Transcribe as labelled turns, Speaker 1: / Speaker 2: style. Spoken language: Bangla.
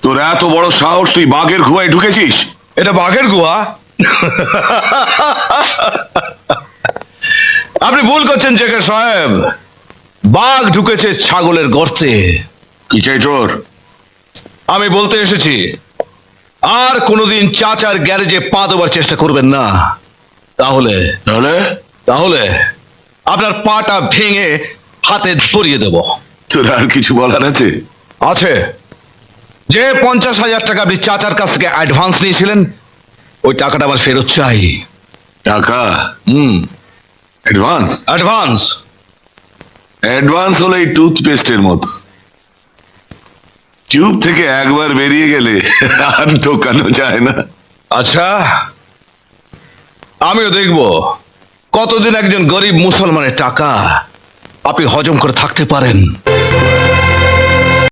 Speaker 1: তোর এত বড় সাহস, তুই বাঘের গুহায় ঢুকেছিস?
Speaker 2: এটা বাঘের গুহা? আপনি ভুল করছেন জেকে সাহেব, বাঘ ঢুকেছে ছাগলের গর্তে।
Speaker 1: কি চাই তোর?
Speaker 2: আমি বলতে এসেছি, আর কোনোদিন চাচার গ্যারেজে পা দেওয়ার চেষ্টা করবেন না, তাহলে
Speaker 1: তাহলে
Speaker 2: তাহলে আপনার পাটা ভেঙে হাতে ধরিয়ে দেব।
Speaker 1: তোর আর কিছু বলার আছে?
Speaker 2: আছে। যে 50,000 টাকা আপনি চাচার কাছ থেকে অ্যাডভান্স নিয়েছিলেন, ওই টাকাটা আবার ফেরত চাই।
Speaker 1: টাকা? অ্যাডভান্স?
Speaker 2: অ্যাডভান্স।
Speaker 1: অ্যাডভান্স হলো এই টুথপেস্টের মতো, টিউব থেকে একবার বেরিয়ে গেলে আর ঢোকানো যায় না।
Speaker 2: আচ্ছা, আমিও দেখব কতদিন একজন গরিব মুসলমানের টাকা আপনি হজম করে থাকতে পারেন।